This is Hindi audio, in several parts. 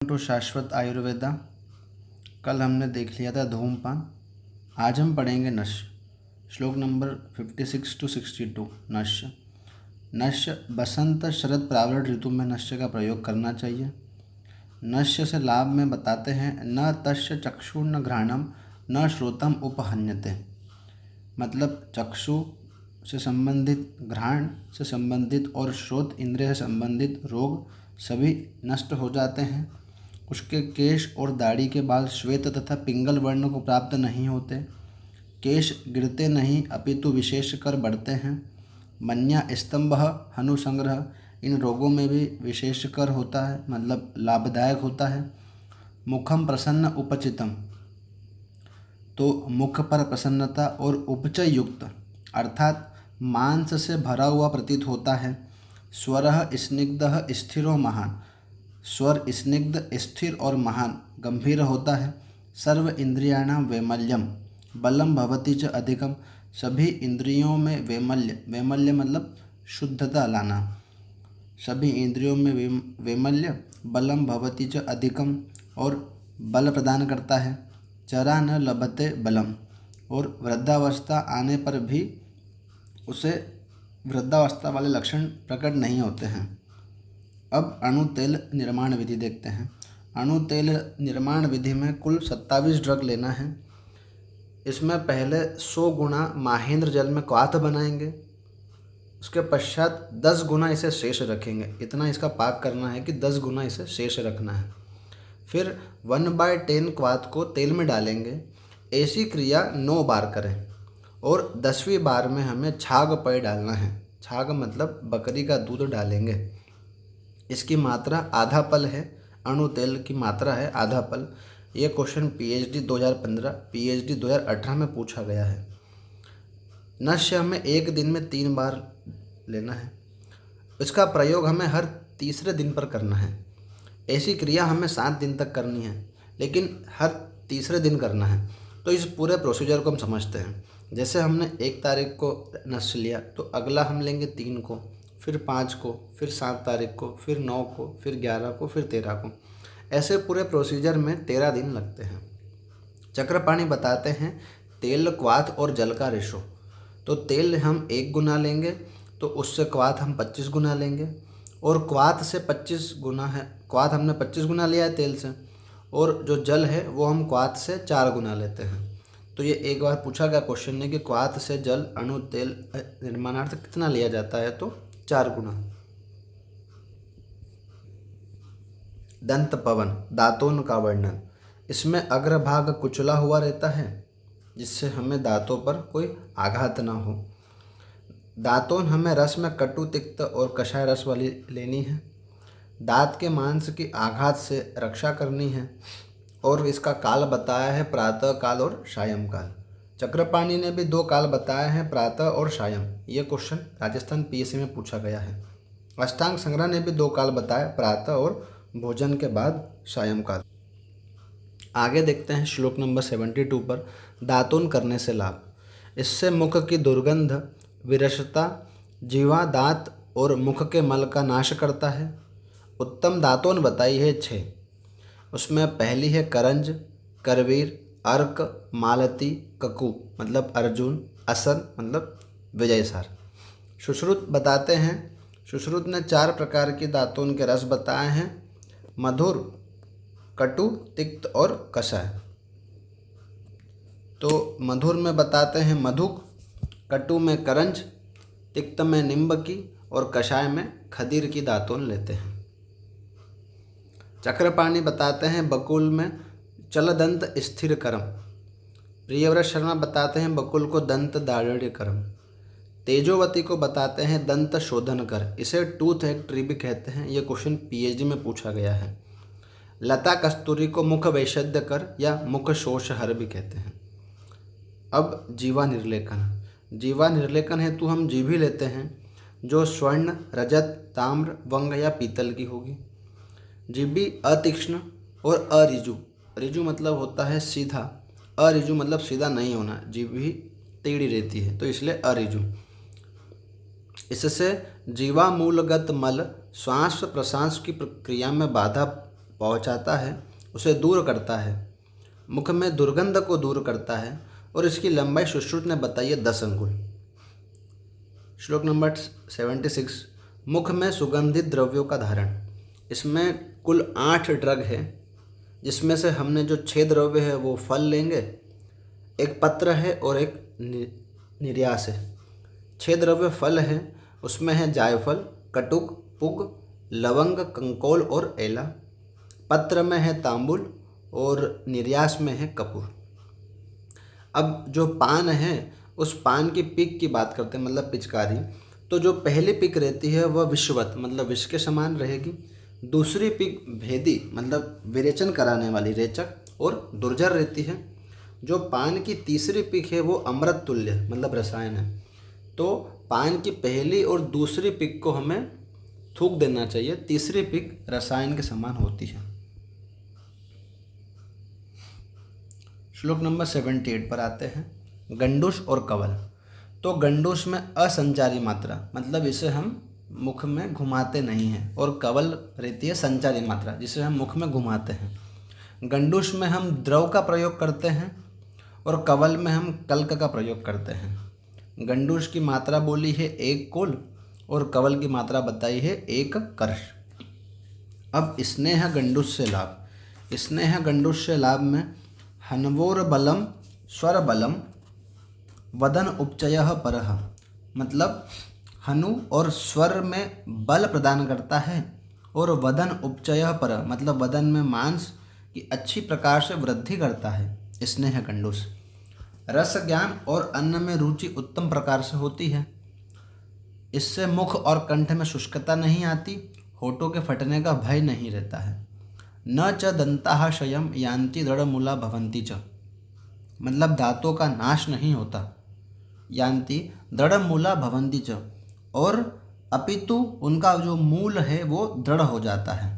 टू शाश्वत आयुर्वेदा। कल हमने देख लिया था धूमपान। आज हम पढ़ेंगे नश्य। श्लोक नंबर 56 to 62। नश्य नश्य बसंत शरद प्रावरण ऋतु में नश्य का प्रयोग करना चाहिए। नश्य से लाभ में बताते हैं न तस्य चक्षु न घ्राणम न श्रोतम उपहन्यते। मतलब चक्षु से संबंधित, घ्राण से संबंधित और श्रोत इंद्रिय से संबंधित रोग सभी नष्ट हो जाते हैं। उसके केश और दाढ़ी के बाल श्वेत तथा पिंगल वर्ण को प्राप्त नहीं होते। केश गिरते नहीं अपितु विशेषकर बढ़ते हैं। मन्या स्तंभ हनु संग्रह इन रोगों में भी विशेषकर होता है, मतलब लाभदायक होता है। मुखम प्रसन्न उपचितम, तो मुख पर प्रसन्नता और उपचय युक्त अर्थात मांस से भरा हुआ प्रतीत होता है। स्वरः स्निग्धः स्थिरो महान, स्वर स्निग्ध स्थिर और महान गंभीर होता है। सर्व इंद्रियाणां वैमल्यम बलम भवति च अधिकम, सभी इंद्रियों में वैमल्य, वैमल्य मतलब शुद्धता लाना। सभी इंद्रियों में वैमल्य बलम भवति च अधिकम और बल प्रदान करता है। चरा न लभते बलम, और वृद्धावस्था आने पर भी उसे वृद्धावस्था वाले लक्षण प्रकट नहीं होते हैं। अब अणु तेल निर्माण विधि देखते हैं। अणु तेल निर्माण विधि में कुल 27 ड्रग लेना है। इसमें पहले 100 गुना माहेंद्र जल में क्वाथ बनाएंगे, उसके पश्चात 10 गुना इसे शेष रखेंगे। इतना इसका पाक करना है कि 10 गुना इसे शेष रखना है। फिर 1/10 क्वाथ को तेल में डालेंगे। ऐसी क्रिया 9 बार करें और 10वीं बार में हमें छाग पेय डालना है। छाग मतलब बकरी का दूध डालेंगे। इसकी मात्रा आधा पल है। अणु तेल की मात्रा है आधा पल। ये क्वेश्चन पीएचडी 2015, पीएचडी 2018 में पूछा गया है। नश्य हमें एक दिन में 3 बार लेना है। इसका प्रयोग हमें हर तीसरे दिन पर करना है। ऐसी क्रिया हमें 7 दिन तक करनी है, लेकिन हर तीसरे दिन करना है। तो इस पूरे प्रोसीजर को हम समझते हैं। जैसे हमने 1 तारीख को नश्य लिया, तो अगला हम लेंगे 3 को, फिर 5 को, फिर 7 तारीख को, फिर 9 को, फिर 11 को, फिर 13 को। ऐसे पूरे प्रोसीजर में 13 दिन लगते हैं। चक्रपाणी बताते हैं तेल, क्वाथ और जल का रेशो। तो तेल हम 1 गुना लेंगे, तो उससे क्वाथ हम 25 गुना लेंगे, और क्वाथ से 25 गुना है। क्वाथ हमने 25 गुना लिया है तेल से, और जो जल है वो हम क्वाथ से 4 गुना लेते हैं। तो ये एक बार पूछा गया क्वेश्चन ने कि क्वाथ से जल अणु तेल निर्माणार्थ कितना लिया जाता है, तो 4 गुना। दंत पवन दातों का वर्णन। इसमें अग्रभाग कुचला हुआ रहता है, जिससे हमें दांतों पर कोई आघात ना हो। दातों हमें रस में कटु, तिक्त और कषाय रस वाली लेनी है। दांत के मांस की आघात से रक्षा करनी है, और इसका काल बताया है प्रातः काल और सायं काल। चक्रपाणी ने भी 2 काल बताए हैं, प्रातः और सायं। ये क्वेश्चन राजस्थान पीएससी में पूछा गया है। अष्टांग संग्रह ने भी 2 काल बताए, प्रातः और भोजन के बाद सायं काल। आगे देखते हैं श्लोक नंबर 72 पर। दातून करने से लाभ। इससे मुख की दुर्गंध, विरसता, जीवा, दांत और मुख के मल का नाश करता है। उत्तम दातून बताई है 6। उसमें पहली है करंज, करवीर, अर्क, मालती, ककू मतलब अर्जुन, असन मतलब विजयसार। सुश्रुत बताते हैं। सुश्रुत ने 4 प्रकार की दातून के रस बताए हैं: मधुर, कटु, तिक्त और कषाय। तो मधुर में बताते हैं मधुक, कटु में करंज, तिक्त में निम्बकी और कषाय में खदीर की दातून लेते हैं। चक्रपाणी बताते हैं बकुल में चलदंत स्थिर करम। प्रियव्रत शर्मा बताते हैं बकुल को दंत दाढ़ करम। तेजोवती को बताते हैं दंत शोधन कर। इसे टूथ एक्ट्री भी कहते हैं। यह क्वेश्चन पीएचडी में पूछा गया है। लता कस्तूरी को मुख वैशद्य कर या मुख शोषहर भी कहते हैं। अब जीवा निर्लेखन। जीवा निर्लेखन हेतु हम जीभी लेते हैं, जो स्वर्ण, रजत, ताम्र, वंग या पीतल की होगी। जीभी अतीक्ष्ण और अरिजु। रिजु मतलब होता है सीधा, अरिजु मतलब सीधा नहीं होना। जीभी टेढ़ी रहती है, तो इसलिए अरिजु। इससे जीवा मूलगत मल श्वास प्रश्वास की प्रक्रिया में बाधा पहुंचाता है, उसे दूर करता है, मुख में दुर्गंध को दूर करता है और इसकी लंबाई सुश्रुत ने बताई है 10 अंगुल। श्लोक नंबर 76, मुख में सुगंधित द्रव्यों का धारण। इसमें कुल 8 ड्रग है, जिसमें से हमने जो 6 द्रव्य है वो फल लेंगे, एक पत्र है और एक निर्यास है। 6 द्रव्य फल हैं, उसमें है जायफल, कटुक, पुग, लवंग, कंकोल और एला। पत्र में है तांबुल और निर्यास में है कपूर। अब जो पान है उस पान की पिक की बात करते हैं, मतलब पिचकारी। तो जो पहली पिक रहती है वह विषवत मतलब विष के समान रहेगी। दूसरी पिक भेदी मतलब विरेचन कराने वाली रेचक और दुर्जर रहती है। जो पान की तीसरी पिक है वो अमृत तुल्य मतलब रसायन है। तो पान की पहली और दूसरी पिक को हमें थूक देना चाहिए, तीसरी पिक रसायन के समान होती है। श्लोक नंबर 78 पर आते हैं, गंडूश और कवल। तो गंडूश में असंचारी मात्रा मतलब इसे हम मुख में घुमाते नहीं हैं, और कवल रहती है संचारी मात्रा जिसे हम मुख में घुमाते हैं। गंडूश में हम द्रव का प्रयोग करते हैं और कवल में हम कल्क का प्रयोग करते हैं। गंडूश की मात्रा बोली है 1 कोल और कवल की मात्रा बताई है 1 कर्ष। अब स्नेह गंडूश से लाभ। स्नेह गंडूश से लाभ में हनवोर बलम स्वर बलम वदन उपचयः परः मतलब हनु और स्वर में बल प्रदान करता है, और वदन उपचयः परः मतलब वदन में मांस की अच्छी प्रकार से वृद्धि करता है। स्नेह गंडूश रस ज्ञान और अन्न में रुचि उत्तम प्रकार से होती है। इससे मुख और कंठ में शुष्कता नहीं आती, होठों के फटने का भय नहीं रहता है। न च दंताः क्षयं यान्ति दृढ़मूला भवन्ति च मतलब दांतों का नाश नहीं होता, यान्ति दृढ़मूला भवन्ति च और अपितु उनका जो मूल है वो दृढ़ हो जाता है।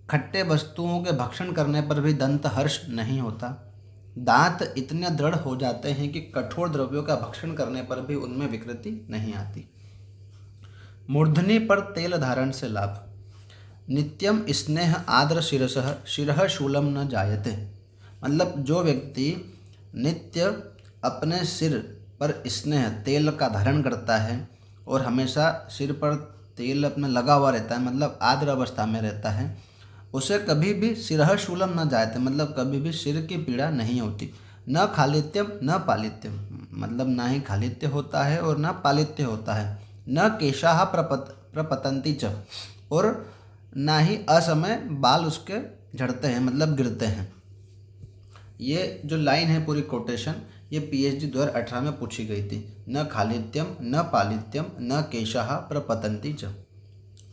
खट्टे वस्तुओं के भक्षण करने पर भी दंत हर्ष नहीं होता। दांत इतने दृढ़ हो जाते हैं कि कठोर द्रव्यों का भक्षण करने पर भी उनमें विकृति नहीं आती। मूर्धनि पर तेल धारण से लाभ। नित्यम स्नेह आद्र शिरसः शिरः शूलम न जायते मतलब जो व्यक्ति नित्य अपने सिर पर स्नेह तेल का धारण करता है और हमेशा सिर पर तेल अपने लगा हुआ रहता है मतलब आद्र अवस्था में रहता है, उसे कभी भी शिरः शूलम न जायते मतलब कभी भी सिर की पीड़ा नहीं होती। न खालित्यम न पालित्यम मतलब ना ही खालित्य होता है और न पालित्य होता है। न केशाः प्रपतन्ति च और ना ही असमय बाल उसके झड़ते हैं मतलब गिरते हैं। ये जो लाइन है पूरी कोटेशन ये PhD 2018 में पूछी गई थी। न खालित्यम न पालित्यम न केशाः प्रपतन्ति च।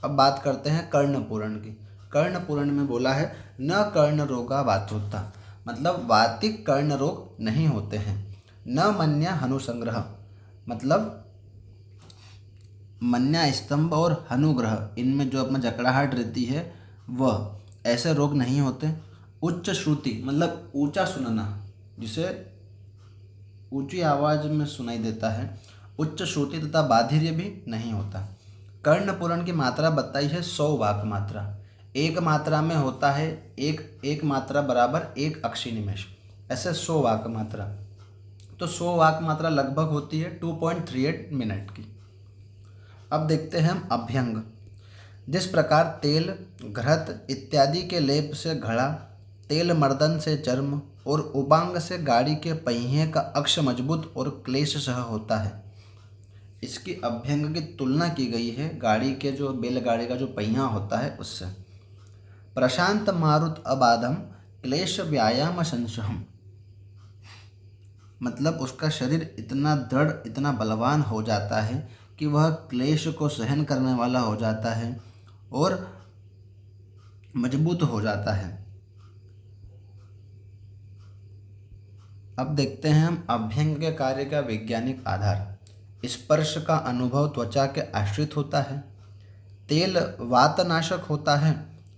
अब बात करते हैं कर्णपूरण की। कर्णपूरण में बोला है न कर्ण रोगा वातोत्ता मतलब वातिक कर्ण रोग नहीं होते हैं। न मन्या हनुसंग्रह मतलब मन्या स्तंभ और हनुग्रह इनमें जो अपना जकड़ाहट रहती है वह ऐसे रोग नहीं होते। उच्च श्रुति मतलब ऊंचा सुनना जिसे ऊंची आवाज़ में सुनाई देता है, उच्च श्रुति तथा बाधिर्य भी नहीं होता। कर्णपूरण की मात्रा बताई है 100 वाक मात्रा। एक मात्रा में होता है एक मात्रा बराबर 1 अक्षी निमेष, ऐसे 100 वाक मात्रा। तो 100 वाक मात्रा लगभग होती है 2.38 मिनट की। अब देखते हैं हम अभ्यंग। जिस प्रकार तेल घृत इत्यादि के लेप से घड़ा, तेल मर्दन से चर्म और उबांग से गाड़ी के पहिए का अक्ष मजबूत और क्लेश सह होता है, इसकी अभ्यंग की तुलना की गई है गाड़ी के जो बैलगाड़ी का जो पहिया होता है उससे। प्रशांत मारुत अबाधम क्लेश व्यायाम संशहम मतलब उसका शरीर इतना दृढ़ इतना बलवान हो जाता है कि वह क्लेश को सहन करने वाला हो जाता है और मजबूत हो जाता है। अब देखते हैं हम अभ्यंग के कार्य का वैज्ञानिक आधार। स्पर्श का अनुभव त्वचा के आश्रित होता है। तेल वातनाशक होता है,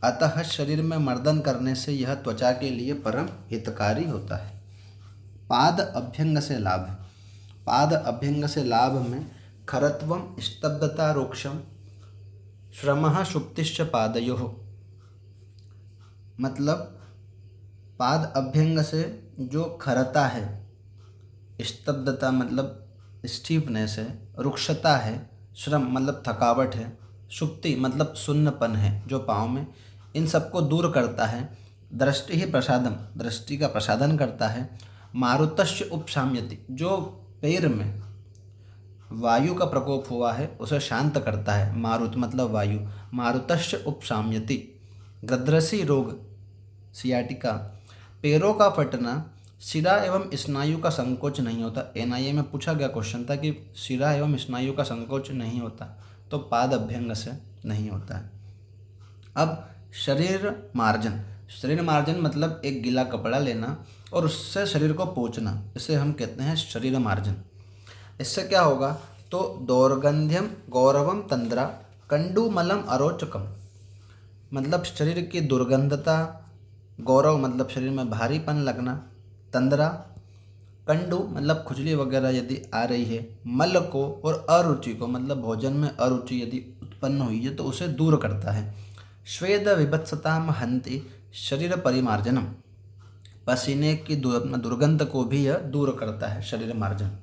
अतः शरीर में मर्दन करने से यह त्वचा के लिए परम हितकारी होता है। पाद अभ्यंग से लाभ। पाद अभ्यंग से लाभ में खरत्वम स्तब्धता, रोक्षम, श्रमः, सुप्तिश्च पादयोः। मतलब पाद अभ्यंग से जो खरता है, स्तब्धता मतलब स्टीफनेस है, रुक्षता है, श्रम मतलब थकावट है, सुक्ति मतलब सुन्नपन है जो पाँव में, इन सबको दूर करता है। दृष्टि ही प्रसादम, दृष्टि का प्रसादन करता है। मारुतस्य उपशाम्यति, जो पैर में वायु का प्रकोप हुआ है उसे शांत करता है। मारुत मतलब वायु। मारुतस्य उपशाम्यति। गृध्रसी रोग, सियाटिका, पैरों का फटना, शिरा एवं स्नायु का संकोच नहीं होता। एनआईए में पूछा गया क्वेश्चन था कि शिरा एवं स्नायु का संकोच नहीं होता, तो पाद अभ्यंग से नहीं होता है। अब शरीर मार्जन, शरीर मार्जन मतलब एक गीला कपड़ा लेना और उससे शरीर को पोंछना, इसे हम कहते हैं शरीर मार्जन। इससे क्या होगा, तो दौर्गंध्यम गौरवम तंद्रा कंडुमलम अरोचकम, मतलब शरीर की दुर्गंधता, गौरव मतलब शरीर में भारीपन लगना, तंद्रा, कंडु मतलब खुजली वगैरह यदि आ रही है, मल को और अरुचि को मतलब भोजन में अरुचि यदि उत्पन्न हुई है तो उसे दूर करता है। स्वेद विभत्सताम हन्ति शरीर परिमार्जनम, पसीने की दुर्गंध को भी यह दूर करता है, शरीर मार्जन।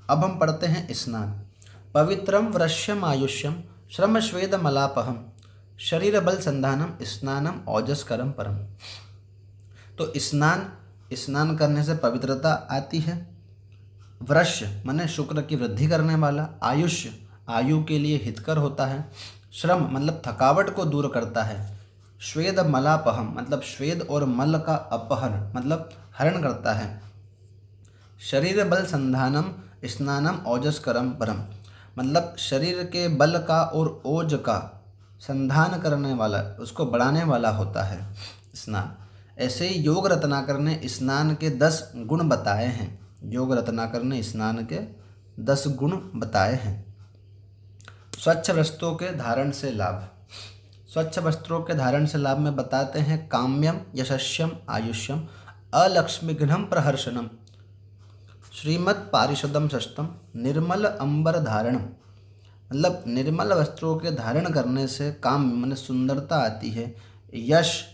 अब हम पढ़ते हैं स्नान। पवित्रम वृश्यम आयुष्यम श्रम स्वेद मलापहम शरीर बल संधानम स्नानम ओजस्करम परम। तो स्नान करने से पवित्रता आती है। वृश्य माने शुक्र की वृद्धि करने वाला, आयुष्य आयु के लिए हितकर होता है, श्रम मतलब थकावट को दूर करता है, स्वेद मलापहम मतलब स्वेद और मल का अपहरण मतलब हरण करता है, शरीर बल संधानम स्नानम ओजस्करम परम मतलब शरीर के बल का और ओज का संधान करने वाला, उसको बढ़ाने वाला होता है स्नान। ऐसे ही योग रत्नाकर ने स्नान के 10 गुण बताए हैं। योग रत्नाकर ने स्नान के 10 गुण बताए हैं। स्वच्छ वस्त्रों के धारण से लाभ। स्वच्छ वस्त्रों के धारण से लाभ में बताते हैं काम्यम यशस्यम आयुष्यम अलक्ष्मीघ्नम प्रहर्षणम श्रीमत् पारिषदम षष्ठम निर्मल अंबर धारणम, मतलब निर्मल वस्त्रों के धारण करने से काम में सुंदरता आती है, यश,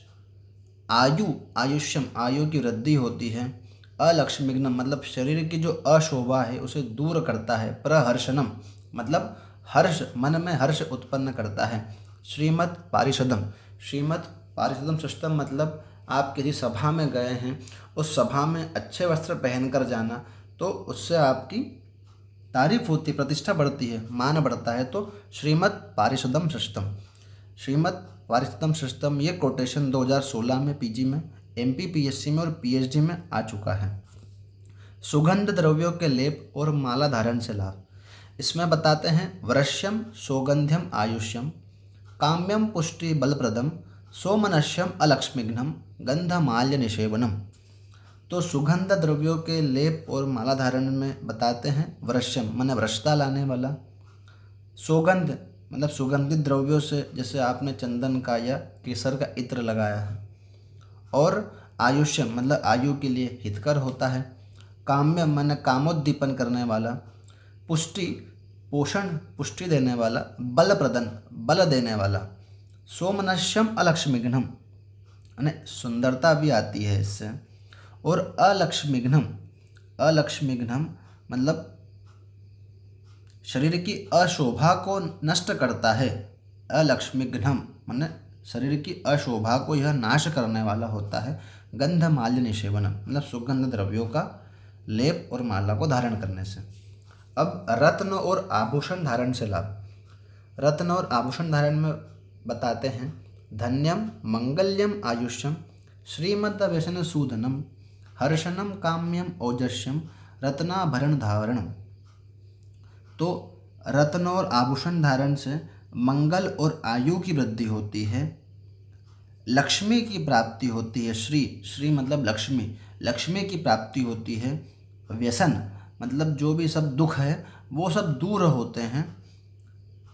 आयुष्यम आयु की वृद्धि होती है, अलक्ष्मीघ्नम मतलब शरीर की जो अशोभा है उसे दूर करता है, प्रहर्षणम मतलब हर्ष, मन में हर्ष उत्पन्न करता है, श्रीमत् पारिषदम षष्ठम मतलब आप किसी सभा में गए हैं, उस सभा में अच्छे वस्त्र पहनकर जाना तो उससे आपकी तारीफ होती, प्रतिष्ठा बढ़ती है, मान बढ़ता है। तो श्रीमत् पारिषदम षष्ठम ये कोटेशन 2016 में पीजी में, एमपीपीएससी में और पीएचडी में आ चुका है। सुगंध द्रव्यों के लेप और माला धारण से लाभ। इसमें बताते हैं वृश्यम सौगंध्यम आयुष्यम काम्यम पुष्टि बलप्रदम सोमनस्यम अलक्ष्मीघ्नम गंधमाल्य निषेवनम। तो सुगंध द्रव्यों के लेप और माला धारण में बताते हैं वृश्यम माने वृषता लाने वाला, सौगंध मतलब सुगंधित द्रव्यों से जैसे आपने चंदन का या केसर का इत्र लगाया है, और आयुष्यम मतलब आयु के लिए हितकर होता है, काम्य माने कामोद्दीपन करने वाला, पुष्टि पोषण पुष्टि देने वाला, बलप्रदन बल देने वाला, सोमनस्यम अलक्ष्मीघ्नम यानी सुंदरता भी आती है इससे, और अलक्ष्मीघ्नम मतलब शरीर की अशोभा को नष्ट करता है। अलक्ष्मीघ्नम माने शरीर की अशोभा को यह नाश करने वाला होता है। गंधमाल्य निषेवनम मतलब सुगंध द्रव्यों का लेप और माला को धारण करने से। अब रत्न और आभूषण धारण से लाभ। रत्न और आभूषण धारण में बताते हैं धन्यम मंगल्यम आयुष्यम श्रीमद् व्यसन सूदनम हर्षणम काम्यम ओजस्यम रत्नाभरण धारणम। तो रत्न और आभूषण धारण से मंगल और आयु की वृद्धि होती है, लक्ष्मी की प्राप्ति होती है, श्री मतलब लक्ष्मी की प्राप्ति होती है, व्यसन मतलब जो भी सब दुख है वो सब दूर होते हैं,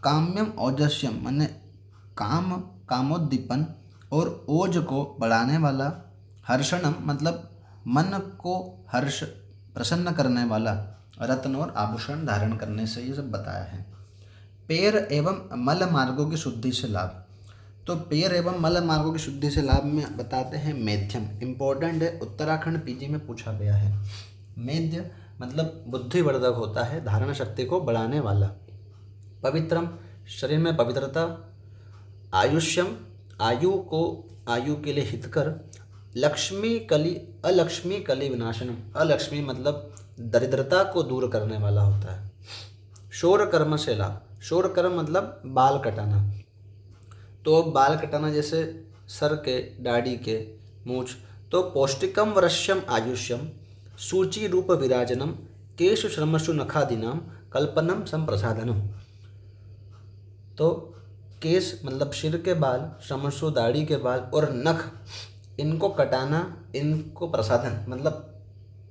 काम्यम ओजस्यम माने कामोद्दीपन और ओज को बढ़ाने वाला, हर्षणम मतलब मन को हर्ष प्रसन्न करने वाला रत्न और आभूषण धारण करने से ये सब बताया है। पैर एवं मल मार्गों की शुद्धि से लाभ। तो पेय एवं मल मार्गों की शुद्धि से लाभ में बताते हैं मेध्यम, इम्पोर्टेंट है, उत्तराखंड पीजी में पूछा गया है। मेध्य मतलब बुद्धिवर्धक होता है, धारण शक्ति को बढ़ाने वाला। पवित्रम शरीर में पवित्रता। आयुष्यम आयु के लिए हितकर। लक्ष्मी कली अलक्ष्मी कली विनाशनम, अलक्ष्मी मतलब दरिद्रता को दूर करने वाला होता है। शोर कर्म से लाभ, शोर कर्म मतलब बाल कटाना। तो बाल कटाना जैसे सर के, दाढ़ी के, मूछ। तो पौष्टिकम वरस्यम आयुष्यम सूचि रूप विराजनम केशु श्रमसु नखादीनाम कल्पनम संप्रसादनम। तो केश मतलब सिर के बाल, श्रमसु दाढ़ी के बाल और नख, इनको कटाना, इनको प्रसाधन मतलब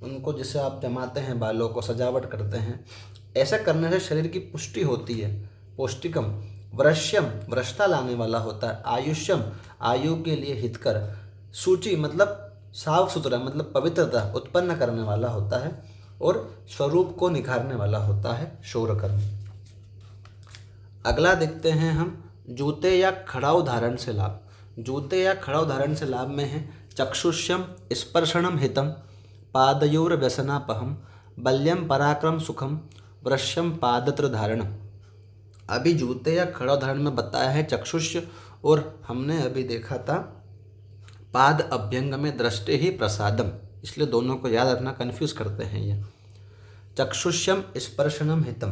उनको जिसे आप जमाते हैं, बालों को सजावट करते हैं, ऐसा करने से शरीर की पुष्टि होती है। पौष्टिकम वृश्यम वृष्टा लाने वाला होता है। आयुष्यम आयु के लिए हितकर। सूचि मतलब साफ सुथरा मतलब पवित्रता उत्पन्न करने वाला होता है और स्वरूप को निखारने वाला होता है शौरकर्म। अगला देखते हैं हम जूते या खड़ाऊ धारण से लाभ। जूते या खड़ाऊ धारण से लाभ में है चक्षुष्यम स्पर्शनम हितम पादयोर व्यसनापहम बल्यम पराक्रम सुखम वृश्यम पादत्र धारण। अभी जूते या खड़ाऊ धारण में बताया है चक्षुष्य, और हमने अभी देखा था पाद अभ्यंग में दृष्टि ही प्रसादम, इसलिए दोनों को याद रखना, कंफ्यूज करते हैं ये। चक्षुष्यम स्पर्शनम हितम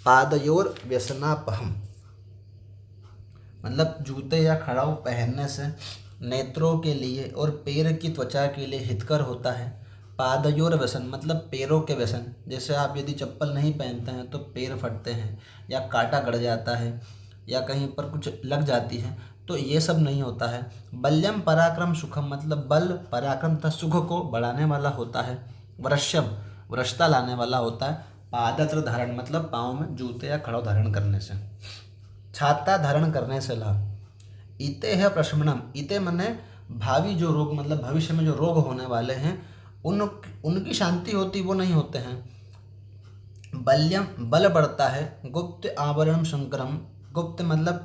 पादयोर व्यसनापहम मतलब जूते या खड़ाऊ पहनने से नेत्रों के लिए और पैर की त्वचा के लिए हितकर होता है। पादयोर व्यसन मतलब पैरों के व्यसन, जैसे आप यदि चप्पल नहीं पहनते हैं तो पैर फटते हैं या कांटा गड़ जाता है या कहीं पर कुछ लग जाती है, तो ये सब नहीं होता है। बल्यम पराक्रम सुखम मतलब बल पराक्रम तथा सुख को बढ़ाने वाला होता है। वृश्यम वृषता लाने वाला होता है। पादत्र धारण मतलब पाँव में जूते या खड़ाऊ धारण करने से। छाता धारण करने से लाभ। इते है प्रशमनम, इते मने भावी जो रोग मतलब भविष्य में जो रोग होने वाले हैं उनकी शांति होती, वो नहीं होते हैं। बल्यम बल बढ़ता है। गुप्त आवरण शंकरम, गुप्त मतलब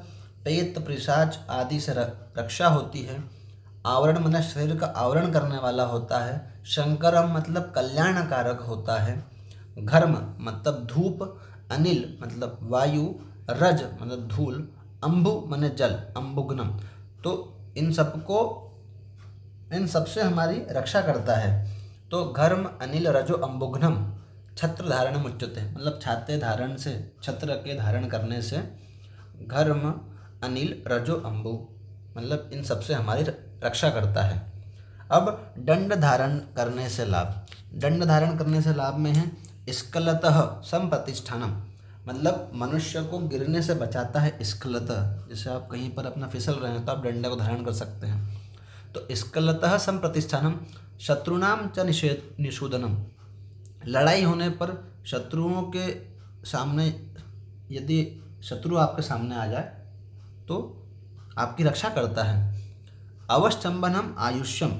प्रेत पिशाच आदि से रक्षा होती है। आवरण मतलब शरीर का आवरण करने वाला होता है। शंकरम मतलब कल्याणकारक होता है। घर्म मतलब धूप। अनिल मतलब वायु। रज मतलब धूल। अम्बु माने जल, अम्बुग्नम, तो इन सबसे हमारी रक्षा करता है। तो घर्म अनिल रजो अम्बुग्नम छत्र धारण उच्यते मतलब छाते धारण से, छत्र के धारण करने से घर्म अनिल रजो अम्बु मतलब इन सबसे हमारी रक्षा करता है। अब दंड धारण करने से लाभ। दंड धारण करने से लाभ में है स्खलतः संप्रतिष्ठानम मतलब मनुष्य को गिरने से बचाता है। स्खलतः जैसे आप कहीं पर अपना फिसल रहे हैं तो आप डंडे को धारण कर सकते हैं। तो स्खलतः संप्रतिष्ठानम शत्रुनाम च निषूदनम, लड़ाई होने पर शत्रुओं के सामने यदि शत्रु आपके सामने आ जाए तो आपकी रक्षा करता है। अवश्चंबनम आयुष्यम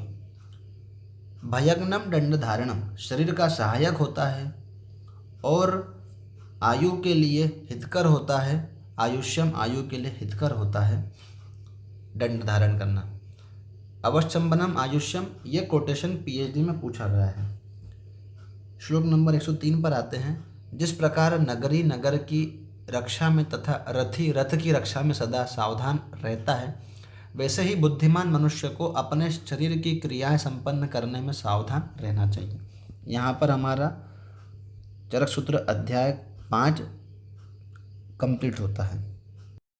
भयग्नम दंड धारणम शरीर का सहायक होता है और आयु के लिए हितकर होता है। आयुष्यम आयु के लिए हितकर होता है दंड धारण करना। अवश्चंबनम आयुष्यम ये कोटेशन पीएचडी में पूछा गया है। श्लोक नंबर 103 पर आते हैं। जिस प्रकार नगरी नगर की रक्षा में तथा रथी रथ की रक्षा में सदा सावधान रहता है, वैसे ही बुद्धिमान मनुष्य को अपने शरीर की क्रियाएं संपन्न करने में सावधान रहना चाहिए। यहाँ पर हमारा चरक सूत्र अध्याय 5 कंप्लीट होता है।